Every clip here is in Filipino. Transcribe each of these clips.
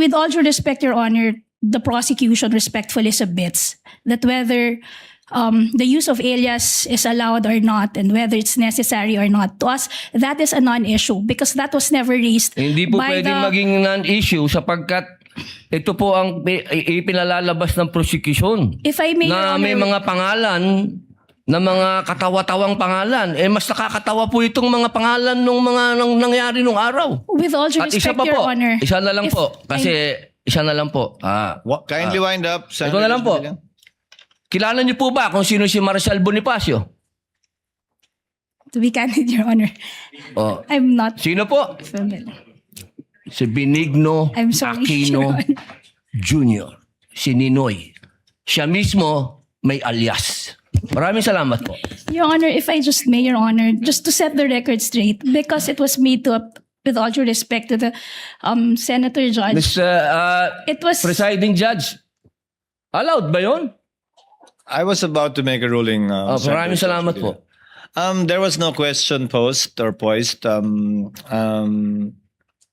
with all due respect, Your Honor, the prosecution respectfully submits that whether the use of alias is allowed or not and whether it's necessary or not, to us, that is a non-issue because that was never raised Hindi po by pwedeng maging non-issue sapagkat ito po ang ipinalalabas ng prosecution. If I may, Your Na may Honor, mga pangalan na mga katawa-tawang pangalan. Mas nakakatawa po itong mga pangalan nung mga nangyari nung araw. with all due At isa respect, pa Your po, Honor. isa na lang if po. Kasi isa na lang po. Kindly wind up. Ito na lang po. Kilala niyo po ba kung sino si Marcel Bonifacio? To be candid, Your Honor, Oh. I'm not Sino po? familiar. Si Benigno I'm sorry, Your Aquino Honor. Jr. Si Ninoy. Siya mismo may alias. Maraming salamat po. Your Honor, if I just may, Your Honor, just to set the record straight, because it was made to, with all due respect to the Senator Judge, Mr. it was, Presiding Judge, allowed ba yun? I was about to make a ruling. Maraming salamat po. There was no question posed or poised.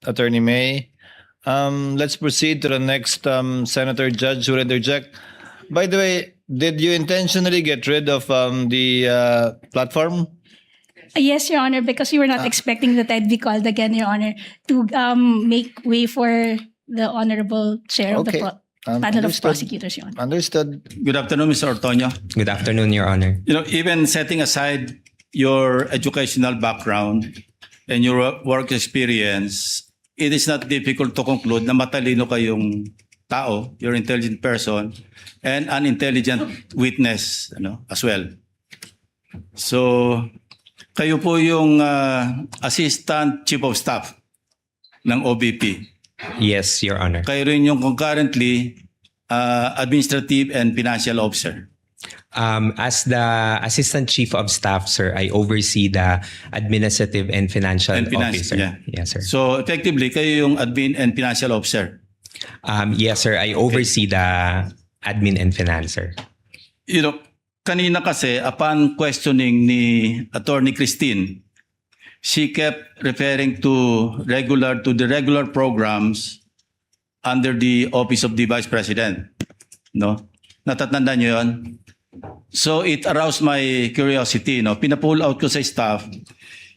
Attorney May. Let's proceed to the next Senator Judge who will interject. By the way, did you intentionally get rid of the platform? yes, Your Honor, because you were not expecting that I'd be called again, Your Honor, to make way for the Honorable Chair of the Okay. panel of Understood. prosecutors, Your Honor. Understood. Good afternoon, Mr. Ortonio. Good afternoon, Your Honor. You know, even setting aside your educational background and your work experience, it is not difficult to conclude na matalino kayong tao, you're an intelligent person, and an intelligent witness as well. So, kayo po yung Assistant Chief of Staff ng OBP. Yes, Your Honor. Kayo rin yung concurrently Administrative and Financial Officer. As the Assistant Chief of Staff, sir, I oversee the Administrative and Financial Officer. Yeah. Yes, sir. So, effectively, kayo yung Admin and Financial Officer. Yes, sir. I oversee the Admin and Finance, sir. You know, kanina kasi, upon questioning ni Attorney Christine, she kept referring to the regular programs under the Office of the Vice President. No? Natatandaan niyo yun? So it aroused my curiosity. No? Pina-pull out ko sa staff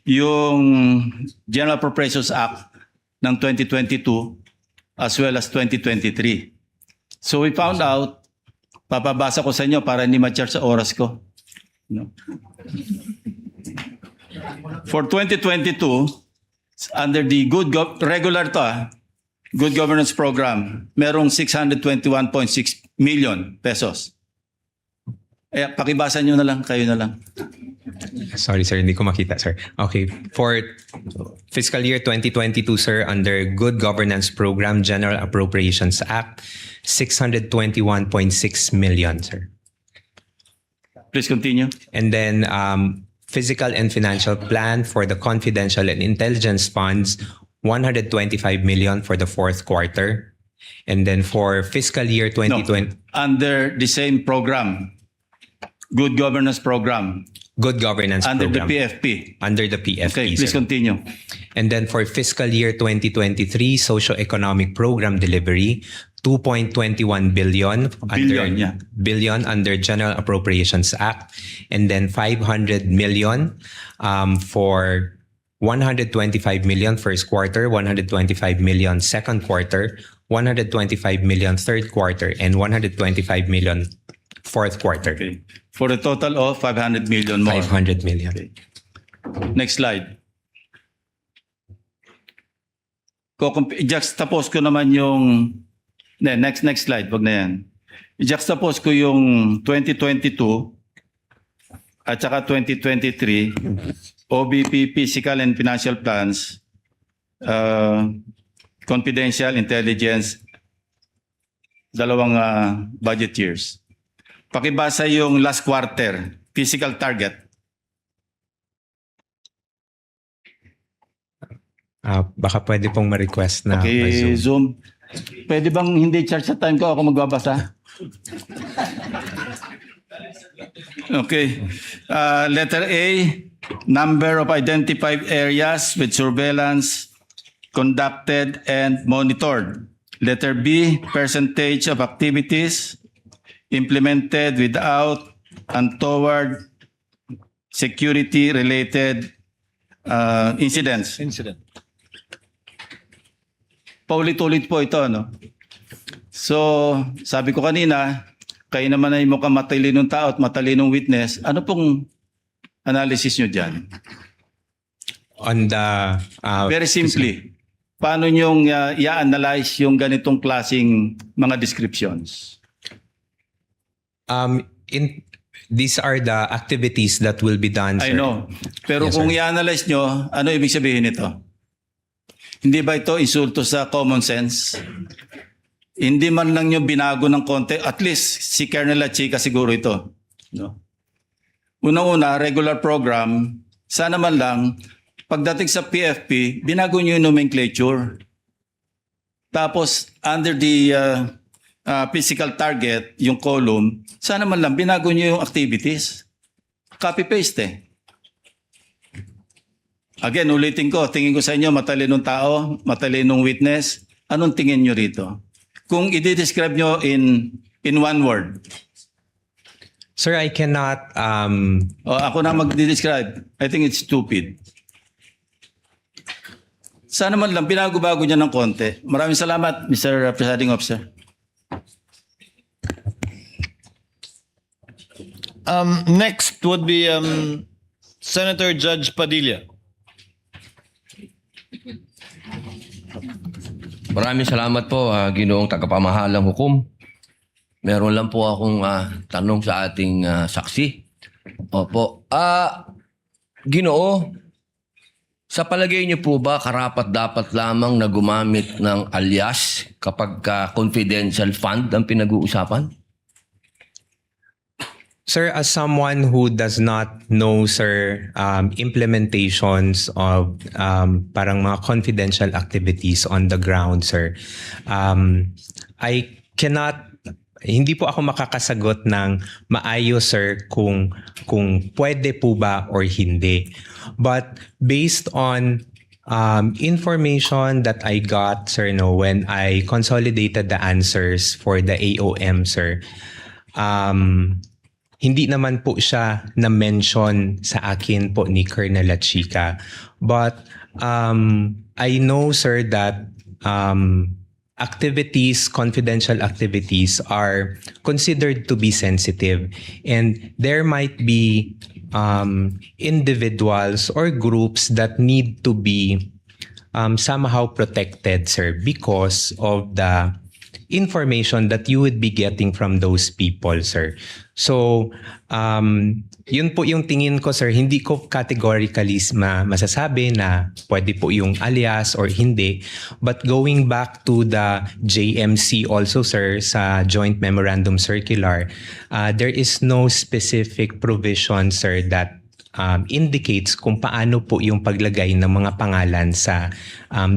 yung General Appropriations Act ng 2022 as well as 2023. So we found out, papabasa ko sa inyo para hindi ma-charge sa oras ko. No? For 2022, under the regular to Good Governance Program, merong 621.6 million pesos. Pakibasa nyo na lang, kayo na lang. Sorry, sir. Hindi ko makita, sir. Okay. For fiscal year 2022, sir, under Good Governance Program, General Appropriations Act, 621.6 million, sir. Please continue. And then Physical and Financial Plan for the Confidential and Intelligence Funds, 125 million for the fourth quarter. And then for fiscal year 2020, Under the same program, Good Governance Program, Good Governance under Program. the PFP. Under the PFP, Okay, please sir. continue. And then for fiscal year 2023, Socio-Economic Program Delivery, 2.21 billion Billion, yeah. billion under General Appropriations Act, and then 500 million for 125 million first quarter, 125 million second quarter, 125 million third quarter, and 125 million fourth quarter. Okay. For a total of 500 million more. 500 million. Okay. Next slide. I-juxtapose ko naman yung next slide, wag na yan. I-juxtapose ko yung 2022 at saka 2023 OBP Physical and Financial Plans, Confidential Intelligence, dalawang budget years. Pakibasa yung last quarter, physical target. Baka pwede pong ma-request na Okay, ma-zoom. Zoom. Pwede bang hindi charge sa time ko ako magbabasa? Okay. Letter A, number of identified areas with surveillance conducted and monitored Letter B, percentage of activities implemented without and toward security-related incidents. Incident. Paulit-ulit po ito, no? So, sabi ko kanina, kayo naman ay mukhang matalinong tao at matalinong witness. Ano pong analysis nyo dyan? On the Very simply, paano nyo i-analyze yung ganitong klaseng mga descriptions? These are the activities that will be done, I sir. know. Pero Yes, kung sir. i-analyze nyo, ano ibig sabihin nito? Hindi ba ito insulto sa common sense? Hindi man lang nyo binago ng konti, at least si Colonel Lachica siguro ito. No? Unang-una, regular program, sana man lang, pagdating sa PFP, binago nyo yung nomenclature. Tapos, under the physical target, yung column, sana man lang, binago nyo yung activities. Copy-paste eh. Again, ulitin ko, tingin ko sa inyo, matalinong tao, matalinong witness. Anong tingin nyo rito? Kung i-describe nyo in one word. Sir, I cannot O, ako na mag-describe. I think it's stupid. Sana man lang, binago-bago niya ng konti. Maraming salamat, Mr. Presiding Officer. Next would be Senator Judge Padilla. Maraming salamat po, Ginoong Tagapamahalang Hukom. Meron lang po akong tanong sa ating saksi. Opo. Ginoo, sa palagay niyo po ba karapat dapat lamang na gumamit ng alias kapag confidential fund ang pinag-uusapan? Sir, as someone who does not know, sir, implementations of parang mga confidential activities on the ground, sir, I cannot, hindi po ako makakasagot ng maayos, sir, kung pwede po ba or hindi. But based on information that I got, sir, no, when I consolidated the answers for the AOM, sir, hindi naman po siya na-mention sa akin po ni Colonel Lachica. But I know, sir, that activities, confidential activities are considered to be sensitive. And there might be individuals or groups that need to be somehow protected, sir, because of the information that you would be getting from those people, sir. So, yun po yung tingin ko, sir. Hindi ko categorically masasabi na pwede po yung alias or hindi. But going back to the JMC also, sir, sa Joint Memorandum Circular, there is no specific provision, sir, that indicates kung paano po yung paglagay ng mga pangalan sa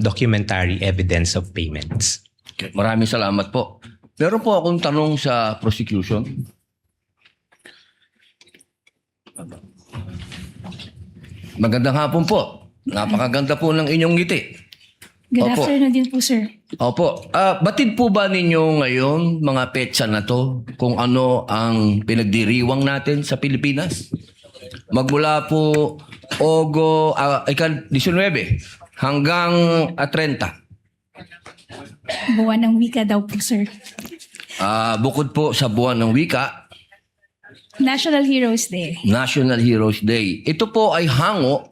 documentary evidence of payments. Okay. Maraming salamat po. Meron po akong tanong sa prosecution. Magandang hapon po. Napakaganda po ng inyong ngiti. Good Opo. afternoon din po, sir. Opo. Batid po ba ninyo ngayon, mga petsa na to, kung ano ang pinagdiriwang natin sa Pilipinas? Magmula po 19 hanggang 30. Buwan ng wika daw po, sir. Bukod po sa buwan ng wika, National Heroes Day. National Heroes Day. Ito po ay hango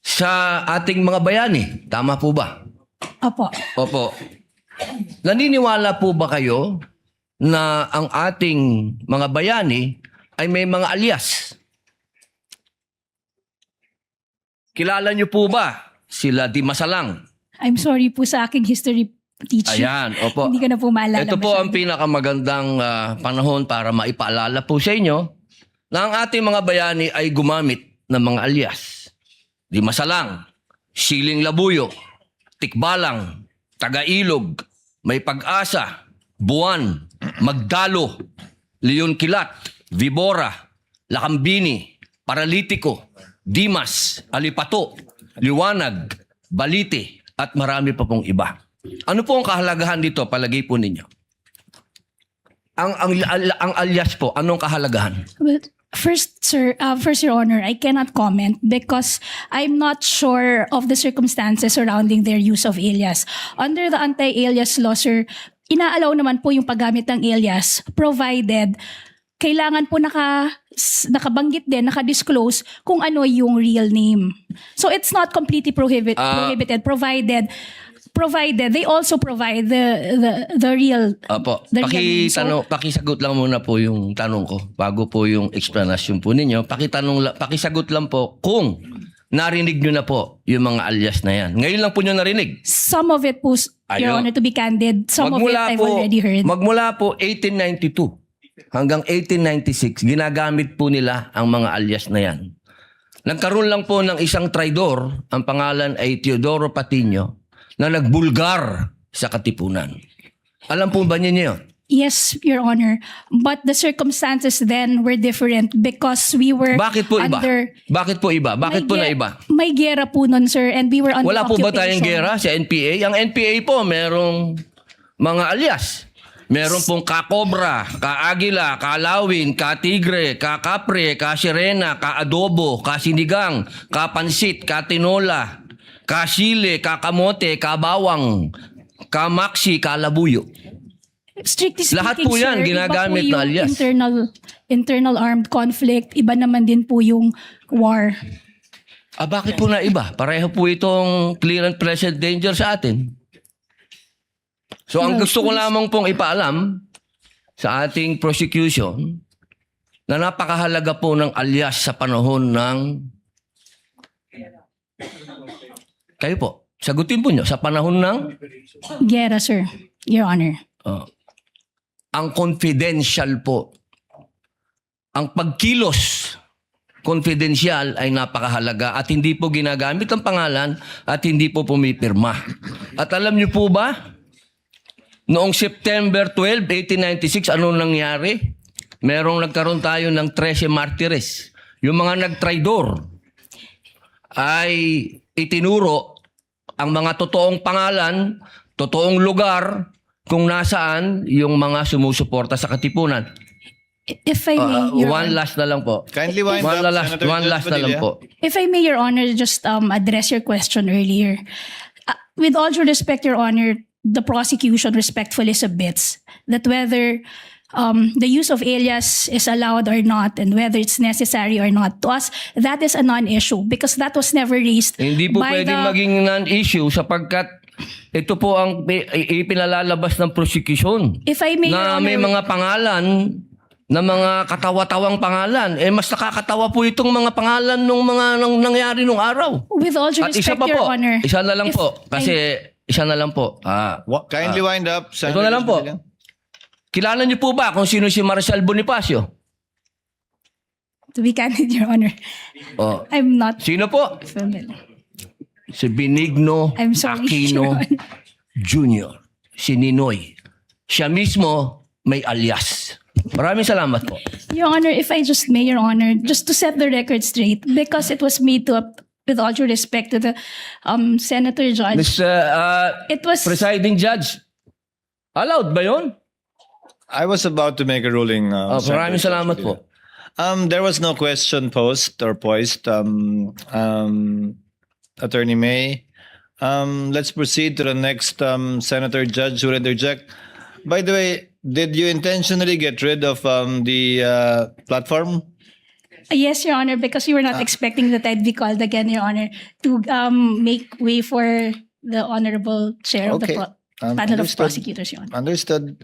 sa ating mga bayani. Tama po ba? Opo. Opo. Naniniwala po ba kayo na ang ating mga bayani ay may mga alias? Kilala niyo po ba sila Di Masalang? I'm sorry po sa aking history teacher. Ayan, opo. Hindi ko na po maalala. Ito po ang masyado. pinakamagandang panahon para maipaalala po sa inyo na ang ating mga bayani ay gumamit ng mga alias. Di Masalang, Siling Labuyo, Tikbalang, Tagailog, May Pag-asa, Buwan, Magdalo, Leon Kilat, Vibora, Lakambini, Paralitiko, Dimas, Alipato, Liwanag, Balite, at marami pa pong iba. Ano po ang kahalagahan dito, palagay po ninyo? Ang alias po, anong kahalagahan? But first, sir, first, Your Honor, I cannot comment because I'm not sure of the circumstances surrounding their use of alias. Under the anti-alias law, sir, inaalaw naman po yung paggamit ng alias provided kailangan po nakabanggit din, nakadisclose kung ano yung real name. So it's not completely prohibited provided they also provide the real Opo. the real name. So, Pakisagot lang muna po yung tanong ko bago po yung explanation po ninyo. Pakisagot lang po kung narinig nyo na po yung mga alias na yan. Ngayon lang po nyo narinig. some of it po, Your Ayun. Honor, to be candid, some of it I've already heard. Magmula po 1892 hanggang 1896, ginagamit po nila ang mga alias na yan. Nagkaroon lang po ng isang traidor, ang pangalan ay Teodoro Patino, na nagbulgar sa Katipunan. Alam po ba niyo yun? Yes, Your Honor. But the circumstances then were different because we were Bakit po iba? under... Bakit po iba? Bakit po na iba? May gera po nun, sir, and we were under Wala po ba occupation. tayong gera sa NPA? Ang NPA po, merong mga alias. Meron pong ka-Cobra, ka-Agila, ka-Lawin, ka-Tigre, ka-Kapre, ka-Sirena, ka-Adobo, ka-Sinigang, ka-Pansit, ka-Tinola, ka-Sile, ka-Kamote, ka-Bawang, ka-Maxi, ka-Labuyo. Strictly speaking, Lahat po yan, sir, ginagamit iba po na yung alias. internal armed conflict, iba naman din po yung war. Bakit po na iba? Pareho po itong clear and present danger sa atin. So ang gusto ko lamang pong ipaalam sa ating prosecution na napakahalaga po ng alias sa panahon ng... Kayo po, sagutin po nyo, sa panahon ng... Gera, sir, Your Honor. Ang confidential po, ang pagkilos confidential ay napakahalaga at hindi po ginagamit ang pangalan at hindi po pumipirma. At alam niyo po ba, noong September 12, 1896, anong nangyari? Nagkaroon tayo ng 13 martires. Yung mga nagtraidor ay itinuro ang mga totoong pangalan, totoong lugar, kung nasaan yung mga sumusuporta sa Katipunan. If I may, Your One Honor. last na lang po. Kindly wind up, Senator One Judge last na lang Padilla. po. If I may, Your Honor, just address your question earlier. With all due respect, Your Honor, the prosecution respectfully submits that whether the use of alias is allowed or not and whether it's necessary or not, to us, that is a non-issue because that was never raised Hindi po by pwedeng maging non-issue sapagkat ito po ang ipinalalabas ng prosecution. If I may, Your Na may Honor, mga pangalan na mga katawa-tawang pangalan. Mas nakakatawa po itong mga pangalan nung nangyari nung araw. with all due At isa respect, pa Your po, Honor. isa na lang if po. Kasi isa na lang po. Kindly wind up, Senator Ito na lang Judge po. Padilla. Kilala niyo po ba kung sino si Marcial Bonifacio? To be candid, Your Honor, Oh. I'm not Sino po? familiar. Si Benigno I'm sorry, Aquino Your Honor. Jr. Si Ninoy. Siya mismo may alias. Maraming salamat po. Your Honor, if I just may, Your Honor, just to set the record straight, because it was made to, with all due respect to the Senator Judge, Miss it was, Presiding Judge, allowed ba yun? I was about to make a ruling. Senator Maraming Judge salamat Padilla. po. There was no question posed or poised. Attorney May. Let's proceed to the next Senator Judge who will interject. By the way, did you intentionally get rid of the platform? yes, Your Honor, because we were not expecting that I'd be called again, Your Honor, to make way for the Honorable Chair of the Okay. panel of Understood. prosecutors, Your Honor. Understood.